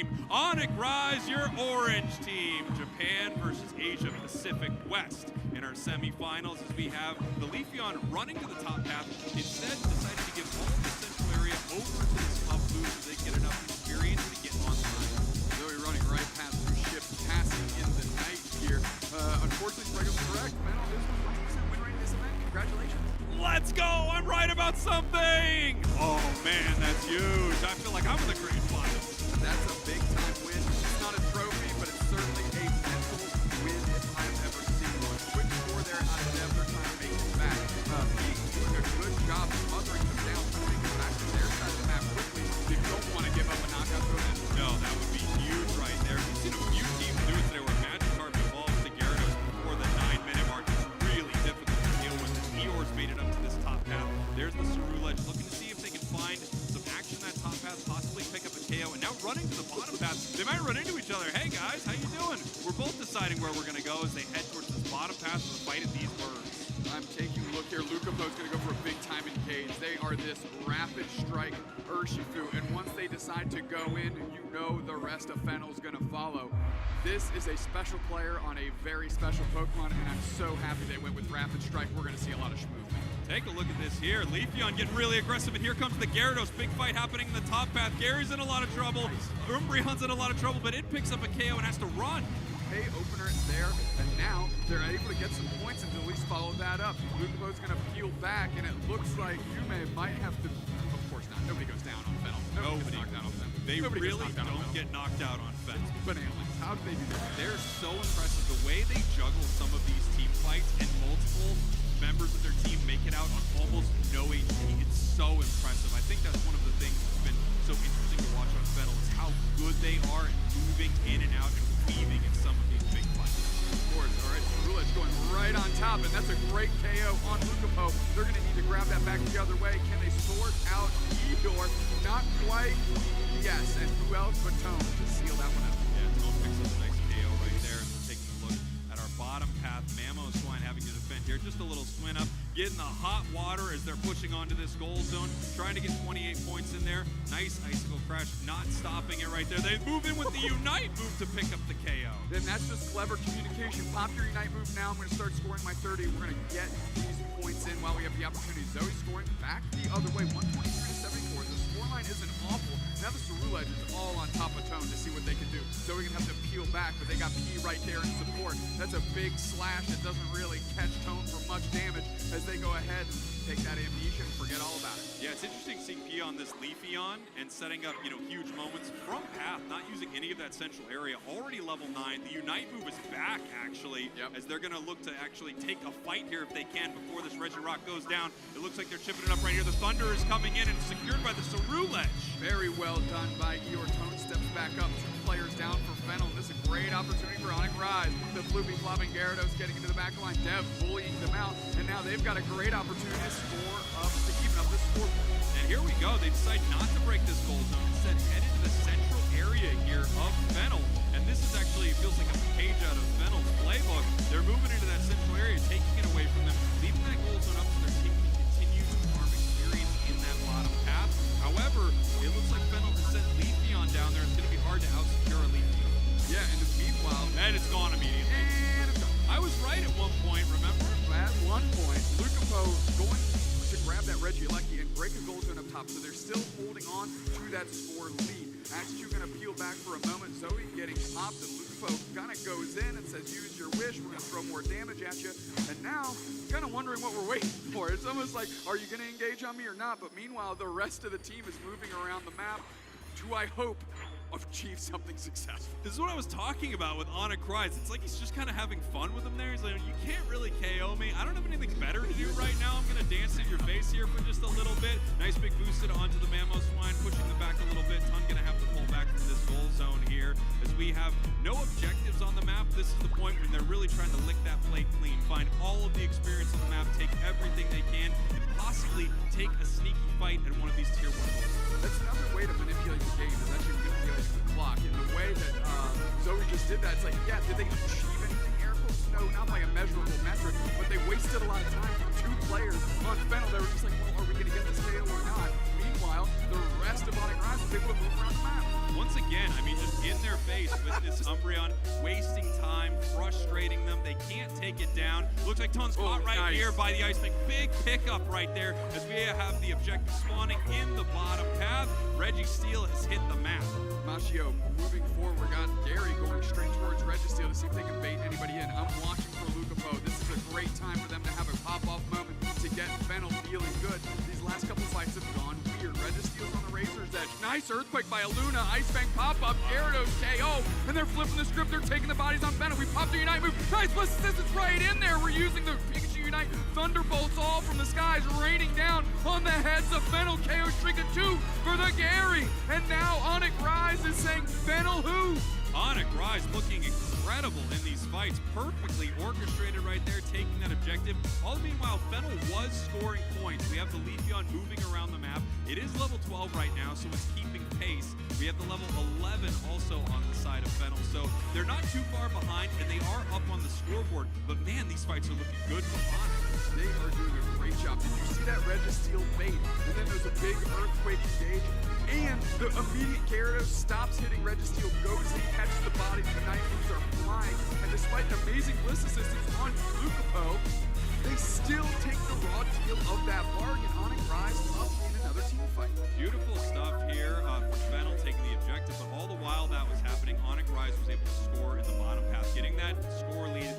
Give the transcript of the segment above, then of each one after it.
team. ONIC Rise, your orange team. Japan versus Asia Pacific West in our semifinals as we have the Leafeon running to the top path. Instead, decided to give all of the central area over to this top blue so they can get enough experience to get online. Zoe running right past two ships, passing in the night here. Unfortunately, Greg was correct. FENNEL is 100% win rate in this event. Congratulations. Let's go! I'm right about something! Oh man, that's huge. I feel like I'm in the grand finals. That's a big time win. It's not a trophy, but it's certainly a mental win if I've ever seen one. Quick score there out of Dev. They're trying to make it back. Pete doing a good job smothering them down, trying to make it back to their side of the map quickly. They don't want to give up a knockout to it. No, that would be huge right there. We've seen a few teams do it today where Magikarp evolves to Gyarados before the 9-minute mark. It's really difficult to deal with. The Eeyore's made it up to this top path. There's the Cerulege looking to see if they can find some action that top path, possibly pick up a KO, and now running to the bottom path. They might run into each other. Hey guys, how you doing? We're both deciding where we're gonna go as they head towards this bottom path to fight at these birds. I'm taking a look here. Lucapo's going to go for a big time engage. They are this rapid strike Urshifu, and once they decide to go in, you know the rest of FENNEL's going to follow. This is a special player on a very special Pokemon, and I'm so happy they went with rapid strike. We're going to see a lot of movement. Take a look at this here. Leafeon getting really aggressive, and here comes the Gyarados. Big fight happening in the top path. Gary's in a lot of trouble. Umbreon's in a lot of trouble, but it picks up a KO and has to run. Hey, opener is there, and now they're able to get some points and at least follow that up. Lucapo's going to peel back, and it looks like Yume might have to. Of course not. Nobody goes down on FENNEL. Nobody gets knocked out on FENNEL. They really don't get knocked out on FENNEL. Bananas. How do they do that? They're so impressive. The way they juggle some of these team fights and multiple members of their team make it out on almost no HP. It's so impressive. I think that's one of the things that's been so interesting to watch on FENNEL is how good they are at moving in and out and weaving in some of these big fights. Of course. All right, Cerulege going right on top, and that's a great KO on Lucapo. They're going to need to grab that back the other way. Can they sort out Eeyore? Not quite. Yes, and who else but Tone to seal that one up? Yeah, Tone picks up a nice KO right there. So taking a look at our bottom path, Mamoswine having to defend here. Just a little swing up, getting the hot water as they're pushing onto this goal zone, trying to get 28 points in there. Nice Icicle Crash, not stopping it right there. They move in with the Unite move to pick up the KO. Then that's just clever communication. Pop your Unite move now. I'm going to start scoring my 30. We're going to get these points in while we have the opportunity. Zoe scoring back the other way, 123 to 74. The scoreline isn't awful. Now the Cerulege is all on top of Tone to see what they can do. Zoe going to have to peel back, but they got P right there in support. That's a big slash that doesn't really catch Tone for much damage as they go ahead and take that amnesia and forget all about it. Yeah, it's interesting seeing P on this Leafeon and setting up, huge moments from path, not using any of that central area. Already level 9. The Unite move is back, actually, as they're going to look to actually take a fight here if they can before this Regirock goes down. It looks like they're chipping it up right here. The Thunder is coming in and secured by the Cerulege. Very well done by Eeyore. Tone steps back up. 2 players down for FENNEL. This is a great opportunity for ONIC Rise. The Floopy flopping Gyarados getting into the back line. Dev bullying them out. And now they've got a great opportunity to score up, to even up the scoreboard. And here we go. They decide not to break this goal zone. Instead, head into the central area here of FENNEL. And this is actually, it feels like a page out of FENNEL's playbook. They're moving into that central area, taking it away from them, leaving that goal zone up so their team can continue to farm experience in that bottom path. However, it looks like FENNEL has sent Leafeon down there. It's going to be hard to out-secure a Leafeon. Yeah, and the meanwhile... And it's gone immediately. And it's gone. I was right at one point, remember? At one point, Lucapo going to grab that Regieleki and break a goal zone up top, so they're still holding on to that score lead. Axew going to peel back for a moment. Zoe getting popped, and Lucapo kind of goes in and says, use your wish, we're going to throw more damage at you. And now, kind of wondering what we're waiting for. It's almost like, are you going to engage on me or not? But meanwhile, the rest of the team is moving around the map to, I hope, achieve something successful. This is what I was talking about with ONIC Rise. It's like he's just kind of having fun with them there. He's like, you can't really KO me. I don't have anything better to do right now. I'm going to dance in your face here for just a little bit. Nice big boosted onto the Mamoswine, pushing them back a little bit. Ton going to have to pull back from this goal zone here as we have no objectives on the map. This is the point when they're really trying to lick that plate clean, find all of the experience on the map, take everything they can, and possibly take a sneaky fight at one of these tier 1 goals. That's another way to manipulate the game, is actually manipulate the clock. In the way that Zoe just did that, it's like, yeah, did they achieve anything, air quotes? No, not by a measurable metric, but they wasted a lot of time from 2 players on FENNEL. They were just like, well, are we going to get this KO or not? Meanwhile, the rest of ONIC Rise was able to move around the map. Once again, I mean, just in their face with this Umbreon, wasting time, frustrating them. They can't take it down. Looks like Ton's caught right here by the Ice Bank. Big pickup right there as we have the objective spawning in the bottom path. Registeel has hit the map. Machio moving forward. Got Gary going straight towards Registeel to see if they can bait anybody in. I'm watching for Lucapo. This is a great time for them to have a pop-off moment to get FENNEL feeling good. These last couple fights have gone weird. Registeel's on the razor's edge. Nice Earthquake by Aluna. Ice Bank pop-up. Gyarados KO. And they're flipping the script. They're taking the bodies on FENNEL. We popped the Unite move. Nice Bliss Assistance right in there. We're using the Pikachu Unite Thunderbolts all from the skies raining down on the heads of FENNEL. KO Shrika 2 for the Gary. And now ONIC Rise is saying FENNEL who? ONIC Rise looking incredible in these fights, perfectly orchestrated right there, taking that objective. All the meanwhile, FENNEL was scoring points. We have the Leafeon moving around the map. It is level 12 right now, so it's keeping pace. We have the level 11 also on the side of FENNEL, so they're not too far behind, and they are up on the scoreboard. But man, these fights are looking good for ONIC. They are doing a great job. Did you see that Registeel bait? And then there's a big Earthquake engage. And the immediate Gyarados stops hitting Registeel, goes in, catches the body, the Night Moves are flying. And despite an amazing Bliss Assistance on Lucapo, they still take the raw deal of that bargain. ONIC Rise up in another team fight. Beautiful stuff here for FENNEL taking the objective, but all the while that was happening, ONIC Rise was able to score in the bottom path, getting that score lead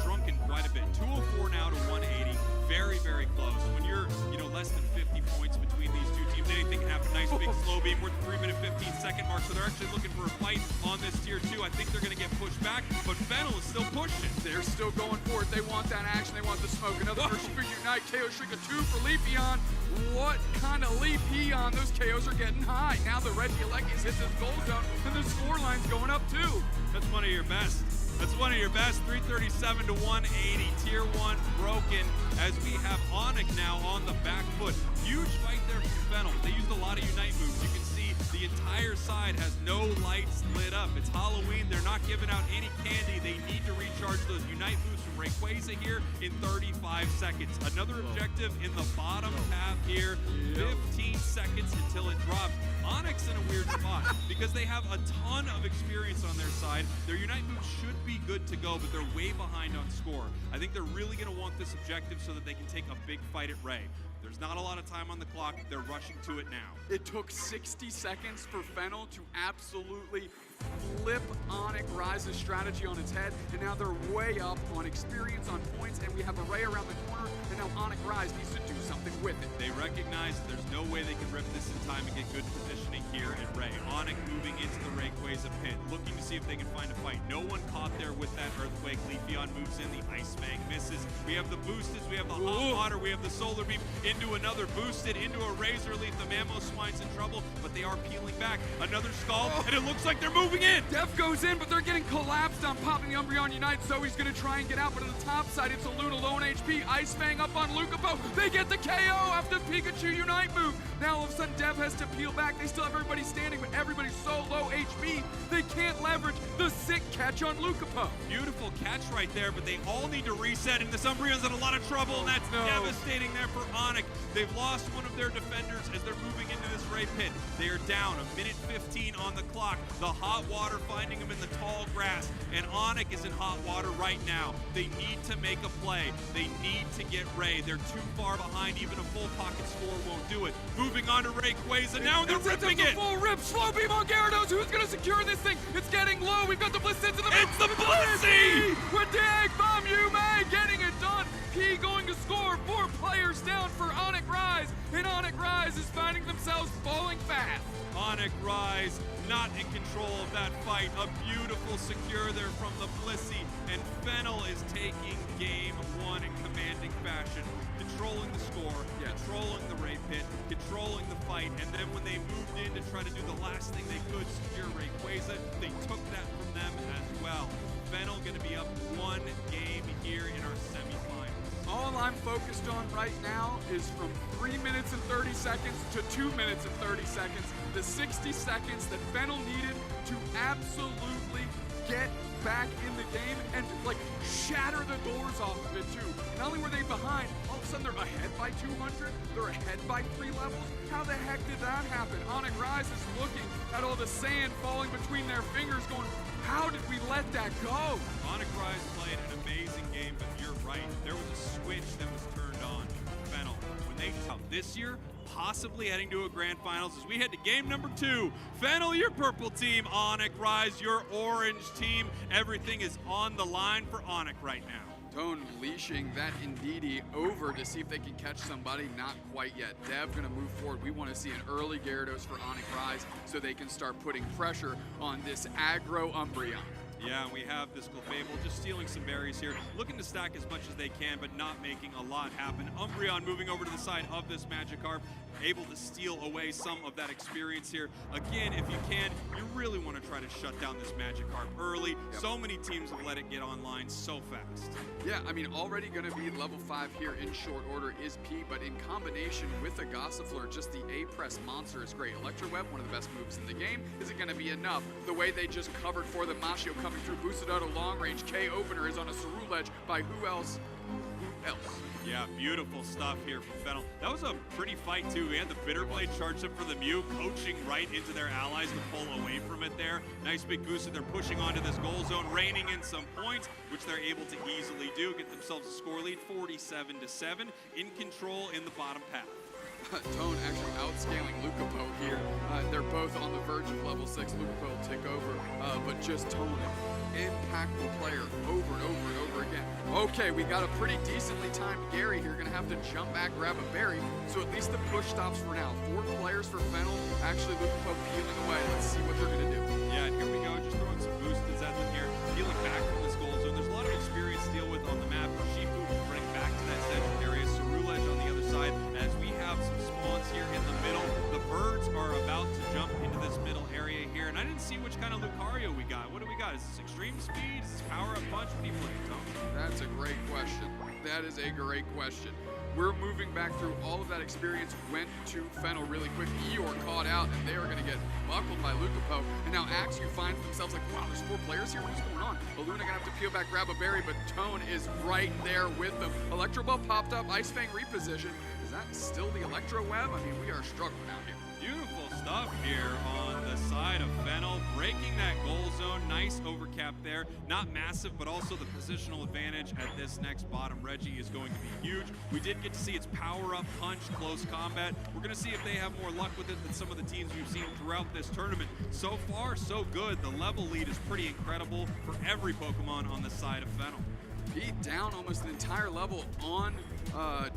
shrunken quite a bit. 204 now to 180. Very, very close. When you're, less than 50 points between these two teams, anything can happen. Nice big slow beam. We're at the 3-minute 15-second mark, so they're actually looking for a fight on this tier 2. I think they're going to get pushed back, but FENNEL is still pushing. They're still going for it. They want that action. They want the smoke. Another Urshifu Unite. KO Shrika 2 for Leafeon. What kind of Leafeon? Those KOs are getting high. Now the Regieleki's hit this goal zone, and the score line's going up too. That's one of your best. That's one of your best. 337 to 180. Tier 1 broken as we have ONIC now on the back foot. Huge fight there from FENNEL. They used a lot of Unite moves. You can see the entire side has no lights lit up. It's Halloween. They're not giving out any candy. They need to recharge those Unite moves from Rayquaza here in 35 seconds. Another objective in the bottom path here. 15 seconds until it drops. ONIC's in a weird spot because they have a ton of experience on their side. Their Unite moves should be good to go, but they're way behind on score. I think they're really going to want this objective so that they can take a big fight at Ray. There's not a lot of time on the clock. They're rushing to it now. It took 60 seconds for FENNEL to absolutely flip ONIC Rise's strategy on its head, and now they're way up on experience, on points, and we have a Ray around the corner, and now ONIC Rise needs to do something with it. They recognize there's no way they can rip this in time and get good positioning here at Ray. ONIC moving into the Rayquaza pit, looking to see if they can find a fight. No one caught there with that Earthquake. Leafeon moves in, the Ice Fang misses. We have the boosted, we have the Hot Water, we have the Solar Beam into another boosted, into a Razor Leaf. The Mamoswine's in trouble, but they are peeling back. Another Scald, and it looks like they're moving in. Def goes in, but they're getting collapsed on popping the Umbreon Unite. Zoe's gonna try and get out, but on the top side, it's Aluna low on HP. Ice Fang up on Lucapo. They get the KO after Pikachu Unite move. Now all of a sudden, Dev has to peel back. They still have everybody standing, but everybody's so low HP, they can't leverage the sick catch on Lucapo. Beautiful catch right there, but they all need to reset, and this Umbreon's in a lot of trouble, and that's devastating there for ONIC. They've lost one of their defenders as they're moving into this Ray pit. They are down 1:15 on the clock. The Hot Water finding them in the tall grass, and ONIC is in hot water right now. They need to make a play. They need to get Ray. They're too far behind. Even a full pocket score won't do it. Moving on to Rayquaza now, and they're ripping it. Full rip, slow beam on Gyarados. Who's gonna secure this thing? It's getting low. We've got the Bliss into the It's the Blissey! With the Egg Bomb, Yume getting it done. P going to score. 4 players down for ONIC Rise, and ONIC Rise is finding themselves falling fast. ONIC Rise not in control of that fight. A beautiful secure there from the Blissey, and FENNEL is taking game 1 in commanding fashion, controlling the score, controlling the Ray pit, controlling the fight, and then when they moved in to try to do the last thing they could, secure Rayquaza, they took that from them as well. FENNEL gonna be up 1 game here in our semifinals. All I'm focused on right now is from 3 minutes and 30 seconds to 2 minutes and 30 seconds. The 60 seconds that FENNEL needed to absolutely get back in the game and shatter the doors off of it too. Not only were they behind, all of a sudden they're ahead by 200, they're ahead by 3 levels. How the heck did that happen? ONIC Rise is looking at all the sand falling between their fingers, How did we let that go? ONIC Rise played an amazing game, but you're right. There was a switch that was turned on. FENNEL, when they this year, possibly heading to a grand finals as we head to game number 2. FENNEL, your purple team. ONIC Rise, your orange team. Everything is on the line for ONIC right now. Tone leashing that Indeedee over to see if they can catch somebody. Not quite yet. Dev gonna move forward. We want to see an early Gyarados for ONIC Rise so they can start putting pressure on this aggro Umbreon. Yeah, and we have this Clefable just stealing some berries here, looking to stack as much as they can, but not making a lot happen. Umbreon moving over to the side of this Magikarp, able to steal away some of that experience here. Again, if you can, you really want to try to shut down this Magikarp early. Yep. So many teams have let it get online so fast. Yeah, I mean, already going to be level 5 here in short order is P, but in combination with a Gossifleur, just the A-Press monster is great. Electro Web, one of the best moves in the game. Is it going to be enough? The way they just covered for the Mashio coming through, boosted out a long range. K opener is on a Saru ledge by who else? Who else? Yeah, beautiful stuff here from FENNEL. That was a pretty fight too. We had the Bitter Blade charge up for the Mew, coaching right into their allies to pull away from it there. Nice big boost. They're pushing onto this goal zone, raining in some points, which they're able to easily do. Get themselves a score lead, 47-7, in control in the bottom path. Tone actually outscaling Lucapo here. They're both on the verge of level 6. Lucapo will take over, but just Tone, impactful player over and over and over again. Okay, we got a pretty decently timed Gary here. Gonna have to jump back, grab a berry. So at least the push stops for now. 4 players for FENNEL. Actually, Lucapo peeling away. Let's see what they're gonna do. Yeah, and here we go. Just throwing some boosteds at them here. Peeling back from this goal zone. There's a lot of experience to deal with on the map. Shifu running back to that center area. Saru ledge on the other side. As we have some spawns here in the middle. The birds are about to jump into this middle area here. And I didn't see which kind of Lucario we got. What do we got? Is this extreme speed? Is this power up punch? What do you look at, Tone? That's a great question. That is a great question. We're moving back through all of that experience, went to FENNEL really quick. Eeyore caught out, and they are going to get buckled by Lucapo. And now Axew finds themselves like, wow, there's 4 players here? What's going on? Luna going to have to peel back, grab a berry, but Tone is right there with them. Electro Ball popped up, Ice Fang reposition. Is that still the Electro Web? I mean, we are struggling out here. Beautiful stuff here on the side of FENNEL, breaking that goal zone. Nice overcap there. Not massive, but also the positional advantage at this next bottom Reggie is going to be huge. We did get to see its power-up punch, close combat. We're going to see if they have more luck with it than some of the teams we've seen throughout this tournament. So far, so good. The level lead is pretty incredible for every Pokemon on the side of FENNEL. Pete down almost an entire level on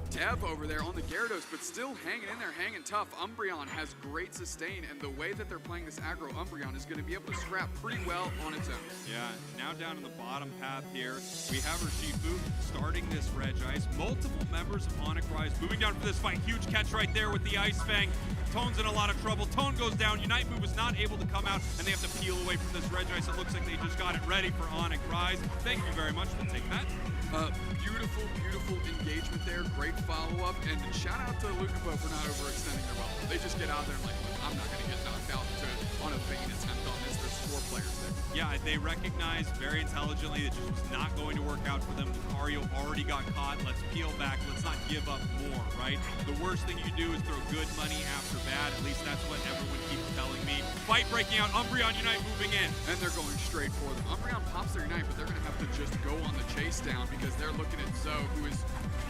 Dev over there on the Gyarados, but still hanging in there, hanging tough. Umbreon has great sustain, and the way that they're playing this aggro Umbreon is going to be able to scrap pretty well on its own. Yeah, now down in the bottom path here, we have Urshifu starting this Regice. Multiple members of ONIC Rise moving down for this fight. Huge catch right there with the Ice Fang. Tone's in a lot of trouble. Tone goes down. Unite Move is not able to come out, and they have to peel away from this Regice. It looks like they just got it ready for ONIC Rise. Thank you very much. We'll take that. Beautiful, beautiful engagement there. Great follow-up, and shout out to Lucapo for not overextending their ball. They just get out there and like, look, I'm not going to get knocked out on a vain attempt on this. There's 4 players there. Yeah, they recognize very intelligently that it just was not going to work out for them. Lucario already got caught. Let's peel back. Let's not give up more, right? The worst thing you do is throw good money after bad. At least that's what everyone keeps telling me. Fight breaking out. Umbreon Unite moving in. And they're going straight for them. Umbreon pops their Unite, but they're going to have to just go on the chase down because they're looking at Zoe, who is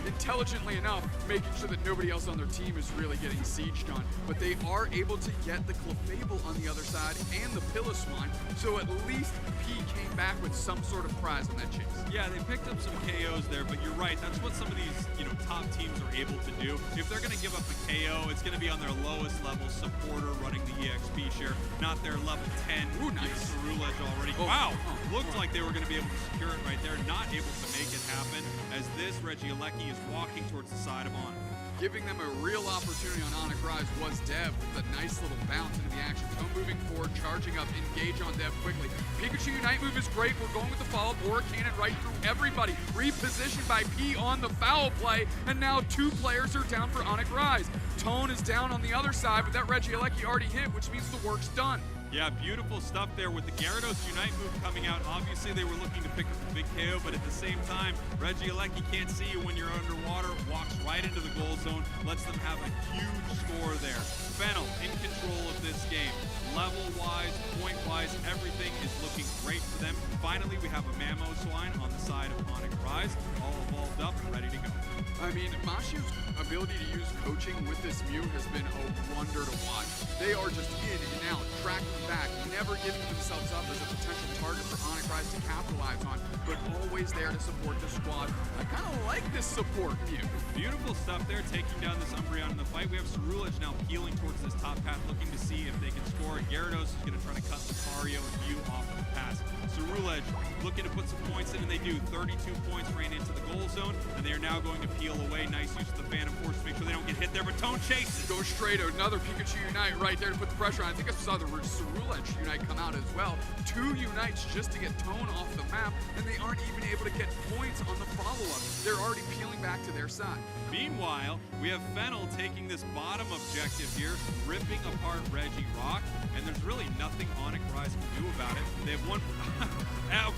intelligently enough making sure that nobody else on their team is really getting sieged on. But they are able to get the Clefable on the other side and the Piloswine, so at least P came back with some sort of prize on that chase. Yeah, they picked up some KOs there, but you're right. That's what some of these, top teams are able to do. If they're going to give up a KO, it's going to be on their lowest level supporter running the EXP share, not their level 10. Ooh, nice. Saru ledge already. Oh, wow, oh, looked like they were going to be able to secure it right there. Not able to make it happen as this Regieleki is walking towards the side of ONIC. Giving them a real opportunity on ONIC Rise was Dev with a nice little bounce into the action. Tone moving forward, charging up, engage on Dev quickly. Pikachu Unite move is great. We're going with the follow-up. Aura Cannon right through everybody. Repositioned by P on the foul play, and now 2 players are down for ONIC Rise. Tone is down on the other side, but that Regieleki already hit, which means the work's done. Yeah, beautiful stuff there with the Gyarados Unite move coming out. Obviously, they were looking to pick up the big KO, but at the same time, Regieleki can't see you when you're underwater, walks right into the goal zone, lets them have a huge score there. FENNEL in control of this game. Level-wise, point-wise, everything is looking great for them. finally, we have a Mamo Swine on the side of ONIC Rise, all evolved up and ready to go. I mean, Mashio's ability to use coaching with this Mew has been a wonder to watch. They are just in and out, tracking back, never giving themselves up as a potential target for ONIC Rise to capitalize on, but always there to support the squad. I kind of like this support Mew. Beautiful stuff there, taking down this Umbreon in the fight. We have Cerulege now peeling towards this top path, looking to see if they can score. Gyarados is going to try to cut Lucario and Mew off of the pass. Cerulege looking to put some points in, and they do. 32 points ran into the goal zone, and they are now going to peel away. Nice use of the Phantom Force to make sure they don't get hit there, but Tone chases. Go straight, another Pikachu Unite right there to put the pressure on. I think I saw the Cerulege Unite come out as well. 2 Unites just to get Tone off the map, and they aren't even able to get points on the follow-up. They're already peeling back to their side. Meanwhile, we have FENNEL taking this bottom objective here, ripping apart Regirock, and there's really nothing ONIC Rise can do about it. They have one...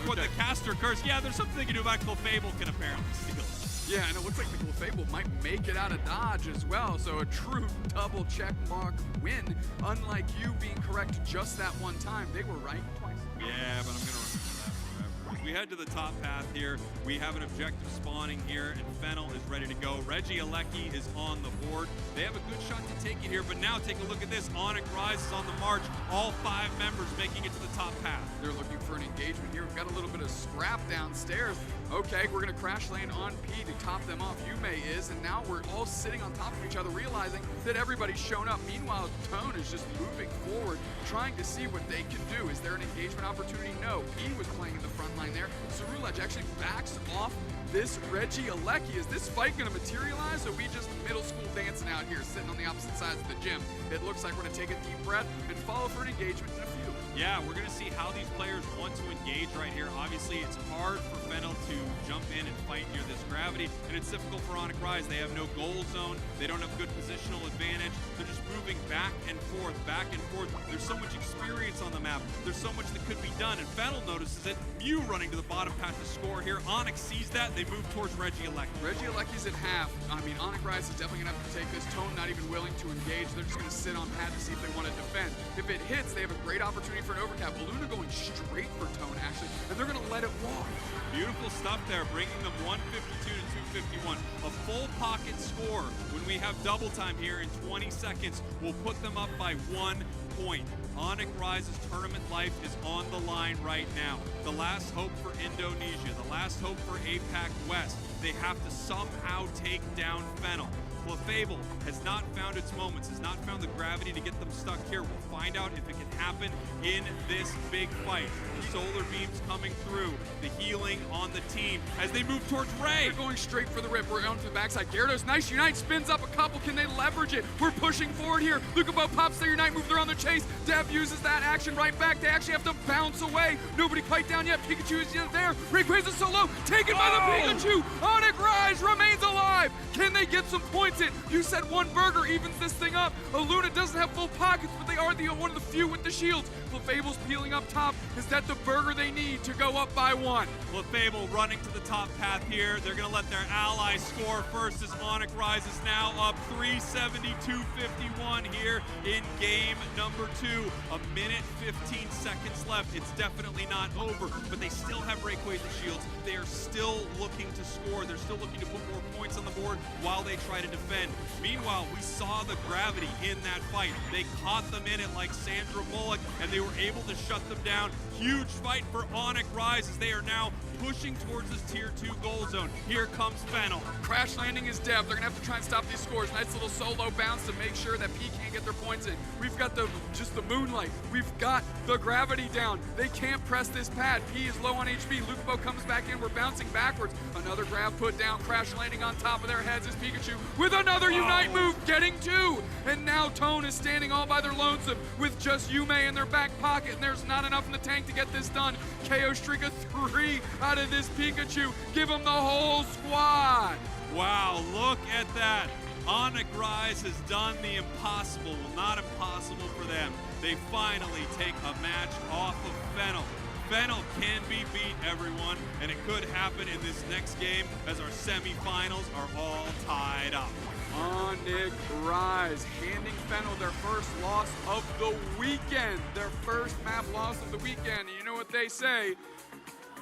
What, the caster curse? Yeah, there's something they can do about it. Clefable can apparently steal it. Yeah, and it looks like the Clefable might make it out of dodge as well, so a true double check mark win. Unlike you being correct just that one time, they were right twice. Yeah, but I'm going to remember that forever. As we head to the top path here, we have an objective spawning here, and FENNEL is ready to go. Regieleki is on the board. They have a good shot to take it here, but now take a look at this. ONIC Rise is on the march. All 5 members making it to the top path. They're looking for an engagement here. We've got a little bit of scrap downstairs. Okay, we're gonna crash lane on P to top them off. Yume is, and now we're all sitting on top of each other, realizing that everybody's shown up. Meanwhile, Tone is just moving forward, trying to see what they can do. Is there an engagement opportunity? No. P was playing in the front line there. Cerulege actually backs off this Regieleki. Is this fight gonna materialize, or are we just middle school dancing out here, sitting on the opposite sides of the gym? It looks like we're gonna take a deep breath and follow for an engagement in a few. Yeah, we're going to see how these players want to engage right here. Obviously, it's hard for FENNEL to jump in and fight near this gravity, and it's difficult for ONIC Rise. They have no goal zone. They don't have good positional advantage. They're just moving back and forth, back and forth. There's so much experience on the map. There's so much that could be done, and FENNEL notices it. Mew running to the bottom path to score here. ONIC sees that. They move towards Regieleki. Regieleki's at half. I mean, ONIC Rise is definitely going to have to take this. Tone not even willing to engage. They're just going to sit on pad to see if they want to defend. If it hits, they have a great opportunity for an overcap. Luna going straight for Tone, actually, and they're going to let it walk. Beautiful stuff there, bringing them 152 to 251. A full pocket score when we have double time here in 20 seconds will put them up by 1 point. ONIC Rise's tournament life is on the line right now. The last hope for Indonesia, the last hope for APAC West. They have to somehow take down FENNEL. Clefable has not found its moments, has not found the gravity to get them stuck here. We'll find out if it can happen in this big fight. The solar beams coming through, the healing on the team as they move towards Ray. They're going straight for the rip. We're onto the backside. Gyarados, nice Unite, spins up a couple. Can they leverage it? We're pushing forward here. Lucabo pops their Unite, move around the chase. Dev uses that action right back. They actually have to bounce away. Nobody quite down yet. Pikachu is there. Rayquaza solo, taken by the Pikachu. ONIC Rise remains alive. Can they get some points in? You said one burger evens this thing up. Luna doesn't have full pockets, but they are one of the few with the shields. Clefable's peeling up top. Is that the burger they need to go up by 1? Clefable running to the top path here. They're going to let their ally score first as ONIC Rise is now up 372-51 here in game number 2. A minute, 15 seconds left. It's definitely not over, but they still have Rayquaza shields. They are still looking to score. They're still looking to put more points on the board while they try to defend. Meanwhile, we saw the gravity in that fight. They caught them in it like Sandra Bullock, and they were able to shut them down. Huge fight for ONIC Rise as they are now pushing towards this tier 2 goal zone. Here comes FENNEL. Crash landing is Dev. They're gonna have to try and stop these scores. Nice little solo bounce to make sure that P can't get their points in. We've got just the moonlight. We've got the gravity down. They can't press this pad. P is low on HP. Lucabo comes back in. We're bouncing backwards. Another grab put down. Crash landing on top of their heads is Pikachu with another Unite move, getting 2. And now Tone is standing all by their lonesome with just Yume in their back pocket, and there's not enough in the tank to get this done. KO streak of 3 out of this Pikachu. Give him the whole squad. Wow, look at that. ONIC Rise has done the impossible. Well, not impossible for them. They finally take a match off of FENNEL. FENNEL can be beat, everyone, and it could happen in this next game as our semifinals are all tied up. ONIC Rise handing FENNEL their first loss of the weekend. Their first map loss of the weekend. And you know what they say?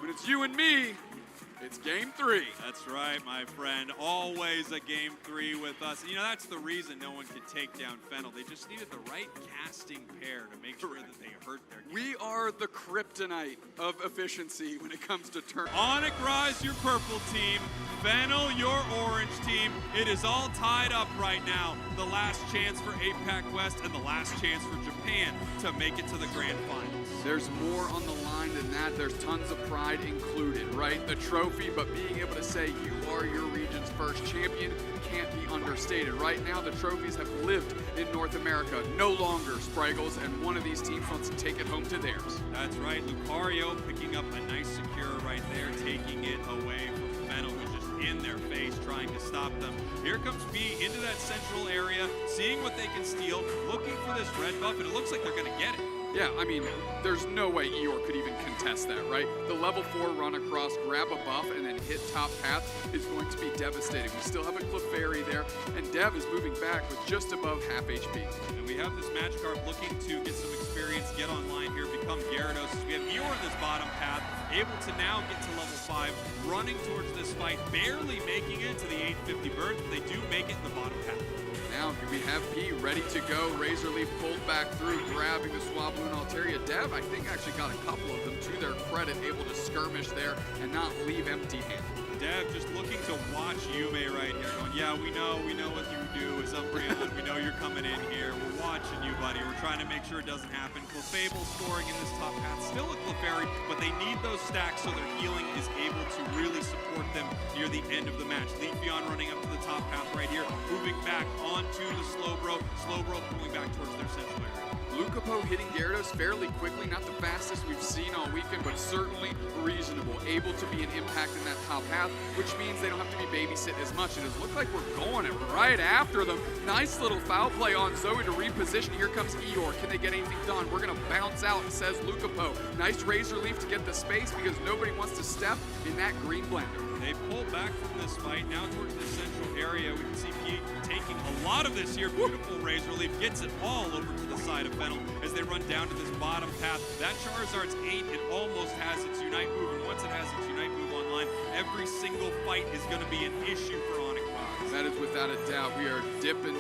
When it's you and me, it's game 3. That's right, my friend. Always a game 3 with us. You know, that's the reason no one could take down FENNEL. They just needed the right casting pair to make sure that they hurt their team. We are the kryptonite of efficiency when it comes to turn. ONIC Rise, your purple team. FENNEL, your orange team. It is all tied up right now. The last chance for APAC West and the last chance for Japan to make it to the grand finals. There's more on the line than that. There's tons of pride included, right? The trophy, but being able to say you are your region's first champion can't be understated. Right now, the trophies have lived in North America, no longer Spraggles, and one of these teams wants to take it home to theirs. That's right, Lucario picking up a nice secure right there, taking it away from FENNEL, who's just in their face, trying to stop them. Here comes B into that central area, seeing what they can steal, looking for this red buff, and it looks like they're gonna get it. Yeah, I mean, there's no way Eeyore could even contest that, right? The level 4 run across, grab a buff, and then hit top path is going to be devastating. We still have a Clefairy there, and Dev is moving back with just above half HP. And we have this Magikarp looking to get some experience, get online here, become Gyarados. We have Eeyore in this bottom path, able to now get to level 5, running towards this fight, barely making it to the 850 bird, but they do make it in the bottom path. Now we have P ready to go. Razor Leaf pulled back through, grabbing the Swablu and Altaria. Dev, I think, actually got a couple of them to their credit, able to skirmish there and not leave empty-handed. Dev just looking to watch Yume right here, going, yeah, we know what you do is Umbreon. We know you're coming in here. We're watching you, buddy. We're trying to make sure it doesn't happen. Clefable scoring in this top path. Still a Clefairy, but they need those stacks so their healing is able to really support them near the end of the match. Leafeon running up to the top path right here, moving back onto the Slowbro. Slowbro pulling back towards their central area. Lucapo hitting Gyarados fairly quickly, not the fastest we've seen all weekend, but certainly reasonable. Able to be an impact in that top half, which means they don't have to be babysit as much. It does look like we're going it right after them. Nice little foul play on Zoe to reposition. Here comes Eeyore. Can they get anything done? We're going to bounce out, says Lucapo. Nice Razor Leaf to get the space because nobody wants to step in that green blender. They pull back from this fight, now towards the central area. We can see Pete taking a lot of this here. Beautiful Razor Leaf, gets it all over to the side of FENNEL as they run down to this bottom path. That Charizard's 8, it almost has its Unite move, and once it has its Unite move online, every single fight is going to be an issue for ONIC Rise. That is without a doubt. We are dipping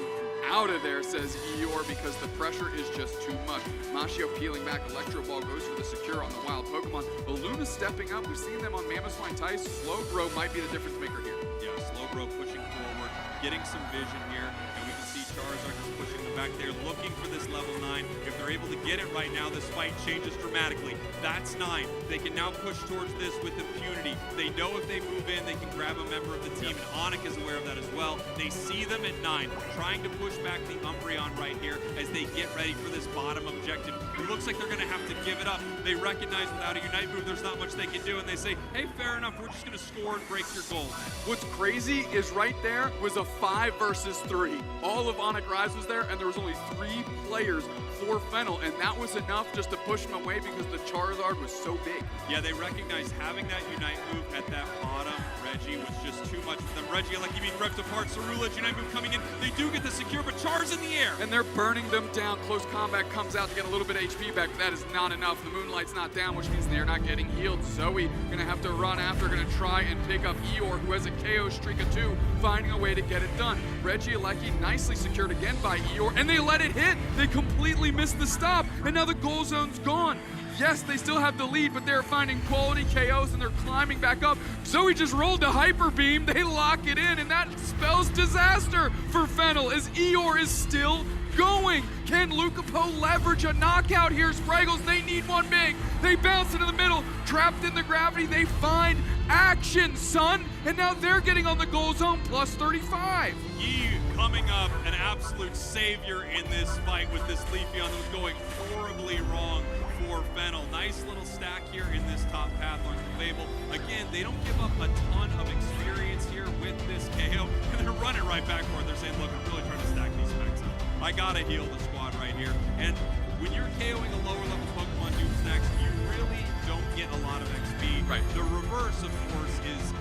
out of there, says Eeyore, because the pressure is just too much. Mashio peeling back. Electro Ball goes for the secure on the wild Pokemon. Luna stepping up. We've seen them on Mamoswine Tice. Slowbro might be the difference maker here. Yeah, Slowbro pushing forward, getting some vision here, and we can see Charizard just pushing them back there, looking for this level 9. If they're able to get it right now, this fight changes dramatically. That's 9. They can now push towards this with impunity. They know if they move in, they can grab a member of the team, and ONIC is aware of that as well. They see them at 9, trying to push back the Umbreon right here as they get ready for this bottom objective. It looks like they're going to have to give it up. They recognize without a Unite move, there's not much they can do, and they say, hey, fair enough, we're just going to score and break your goal. What's crazy is right there was a 5 versus 3. All of ONIC Rise was there, and there was only 3 players for FENNEL, and that was enough just to push them away because the Charizard was so big. Yeah, they recognized having that Unite move at that bottom Reggie was just too much for them. Reggie, like you mean, ripped apart. Cerulege, Unite move coming in. They do get the secure, but Char's in the air. And they're burning them down. Close combat comes out to get a little bit of HP back, but that is not enough. The Moonlight's not down, which means they're not getting healed. Zoe gonna have to run after, gonna try and pick up Eeyore, who has a KO streak of 2, finding a way to get it done. Reggie Alecki nicely secured again by Eeyore, and they let it hit. They completely missed the stop, and now the goal zone's gone. Yes, they still have the lead, but they're finding quality KOs and they're climbing back up. Zoe just rolled a Hyper Beam. They lock it in, and that spells disaster for FENNEL as Eeyore is still going. Can Lucapo leverage a knockout here? Spraggles, they need one big. They bounce into the middle, trapped in the gravity. They find action, son, and now they're getting on the goal zone plus 35. Yi coming up, an absolute savior in this fight with this Leafeon that was going horribly wrong for FENNEL. Nice little stack here in this top path on Fable. Again, they don't give up a ton of experience here with this KO, and they're running right back for it. They're saying, look, I'm really trying to stack these specs up. I gotta heal the squad right here. And when you're KOing a lower level Pokemon Doom Snacks, you really don't get a lot of XP. Right. The reverse, of course, is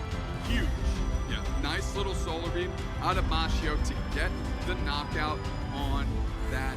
huge. Yeah, nice little Solar Beam out of Mashio to get the knockout on that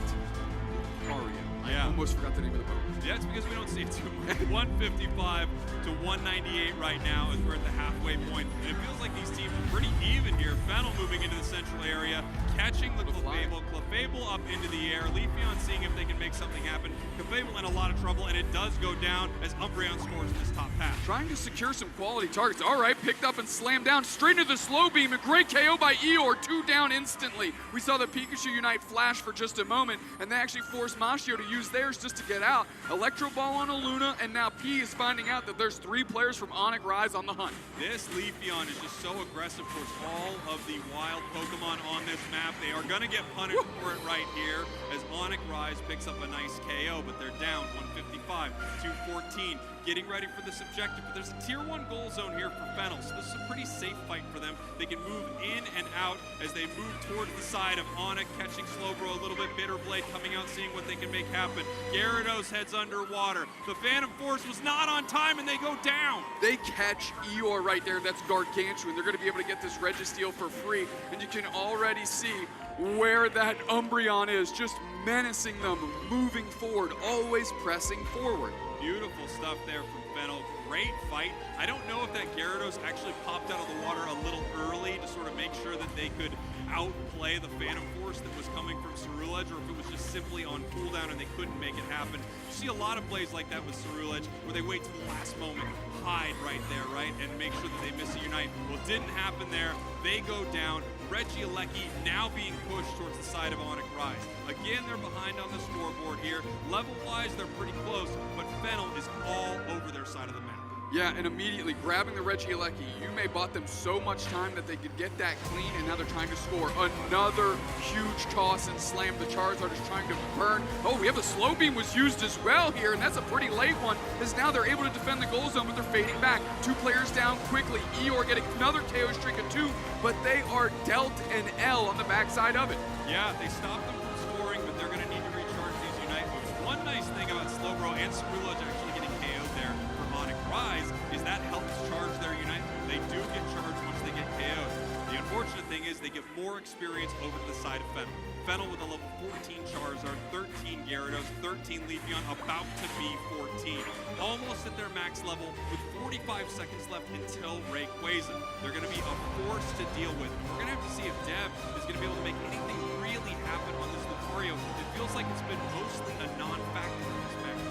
Lucario. Yeah. I almost forgot the name of the boat. Yeah, it's because we don't see it too much. 155 to 198 right now as we're at the halfway point. And it feels like these teams are pretty even here. FENNEL moving into the central area, catching the Clefable. Clefable up into the air. Leafeon seeing if they can make something happen. Clefable in a lot of trouble, and it does go down as Umbreon scores in this top pass. Trying to secure some quality targets. All right, picked up and slammed down straight into the slow beam. A great KO by Eeyore, 2 down instantly. We saw the Pikachu Unite flash for just a moment, and they actually forced Mashio to use theirs just to get out. Electro Ball on a Luna, and now P is finding out that there's 3 players from ONIC Rise on the hunt. This Leafeon is just so aggressive towards all of the wild Pokemon on this map. They are going to get punished for it right here as ONIC Rise picks up a nice KO, but they're down 155 to 14. Getting ready for this objective, but there's a tier 1 goal zone here for FENNEL, so this is a pretty safe fight for them. They can move in and out as they move towards the side of ONIC, catching Slowbro a little bit. Bitterblade coming out, seeing what they can make happen. Gyarados heads underwater. The Phantom Force was not on time, and they go down. They catch Eeyore right there. That's gargantuan. They're going to be able to get this Registeel for free, and you can already see where that Umbreon is, just menacing them, moving forward, always pressing forward. Beautiful stuff there from FENNEL. Great fight. I don't know if that Gyarados actually popped out of the water a little early to sort of make sure that they could outplay the Phantom Force that was coming from Cerulege, or if it was just simply on cooldown and they couldn't make it happen. You see a lot of plays like that with Cerulege where they wait to the last moment, hide right there, right, and make sure that they miss a Unite. Well, it didn't happen there. They go down. Regieleki now being pushed towards the side of ONIC Rise. Again, they're behind on the scoreboard here. Level-wise, they're pretty close, but FENNEL is all over their side of the map. Yeah, and immediately grabbing the Regieleki, Yume bought them so much time that they could get that clean, and now they're trying to score. Another huge toss and slam. The Charizard is trying to burn. Oh, we have the slow beam was used as well here, and that's a pretty late one, as now they're able to defend the goal zone, but they're fading back. 2 players down quickly. Eeyore getting another KO streak of 2, but they are dealt an L on the backside of it. Yeah, they stopped them from scoring, but they're going to need to recharge these Unite moves. One nice thing about Slowbro and Cerulege actually getting KO'd there from ONIC Rise is that helps charge their Unite move. They do get charged once they get KO'd. The unfortunate thing is they get more experience over to the side of FENNEL. FENNEL with a level 14 Charizard, 13 Gyarados, 13 Leafeon, about to be 14. Almost at their max level with 45 seconds left until Rayquaza. They're going to be a force to deal with. We're going to have to see if Dev is going to be able to make anything really happen on this Lucario. It feels like it's been mostly a non-factor in this match.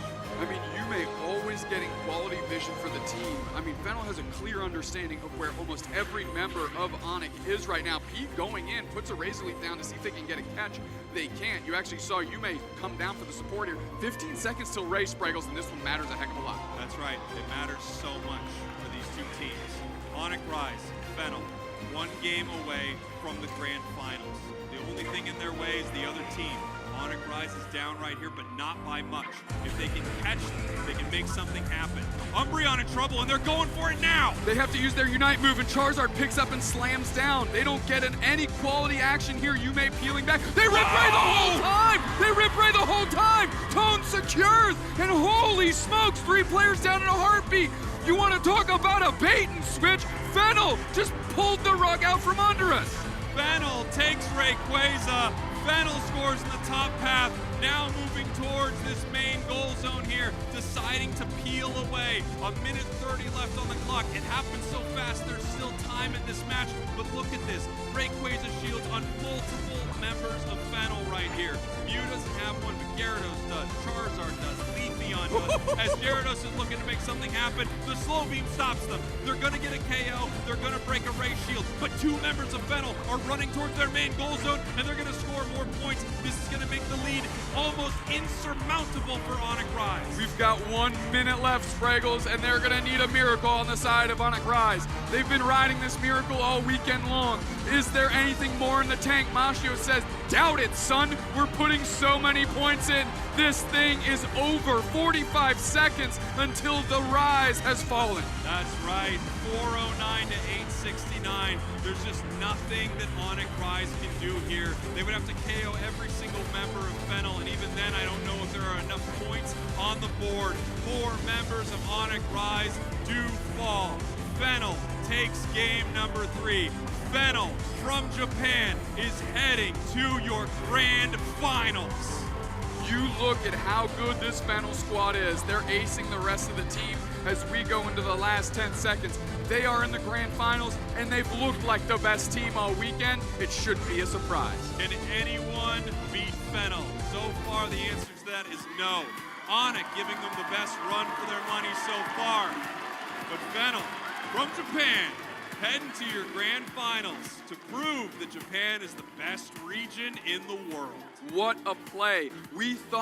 I mean, Yume always getting quality vision for the team. I mean, FENNEL has a clear understanding of where almost every member of ONIC is right now. Pete going in, puts a Razor Leaf down to see if they can get a catch. They can't. You actually saw Yume come down for the support here. 15 seconds till Ray Spraggles, and this one matters a heck of a lot. That's right. It matters so much for these two teams. ONIC Rise, FENNEL, 1 game away from the grand finals. The only thing in their way is the other team. ONIC Rise is down right here, but not by much. If they can catch them, they can make something happen. Umbreon in trouble, and they're going for it now! They have to use their Unite move, and Charizard picks up and slams down. They don't get any quality action here. Yume peeling back. They rip Ray the whole time! They rip Ray the whole time! Tone secures, and holy smokes, 3 players down in a heartbeat. You want to talk about a bait and switch? FENNEL just pulled the rug out from under us. FENNEL takes Rayquaza. FENNEL scores in the top path, now moving towards this main goal zone here, deciding to peel away. 1:30 left on the clock. It happens so fast, there's still time in this match, but look at this. Rayquaza shields on multiple members of FENNEL right here. Mew doesn't have one, but Gyarados does, Charizard does, Leafeon does. As Gyarados is looking to make something happen, the slow beam stops them. They're gonna get a KO, they're gonna break a Ray shield, but 2 members of FENNEL are running towards their main goal zone, and they're gonna score more points. This is gonna make the lead almost insurmountable for ONIC Rise. We've got 1 minute left, Spraggles, and they're gonna need a miracle on the side of ONIC Rise. They've been riding this miracle all weekend long. Is there anything more in the tank? Mashio says, doubt it, son. We're putting so many points in. This thing is over. 45 seconds until the Rise has fallen. That's right, 409 to 869. There's just nothing that ONIC Rise can do here. They would have to KO every single member of FENNEL, and even then I don't know if there are enough points on the board. 4 members of ONIC Rise do fall. FENNEL takes game number 3. FENNEL from Japan is heading to your grand finals. You look at how good this FENNEL squad is. They're acing the rest of the team as we go into the last 10 seconds. They are in the grand finals, and they've looked like the best team all weekend. It shouldn't be a surprise. Can anyone beat FENNEL? So far, the answer to that is no. ONIC giving them the best run for their money so far. But FENNEL, from Japan, heading to your grand finals to prove that Japan is the best region in the world. What a play. We thought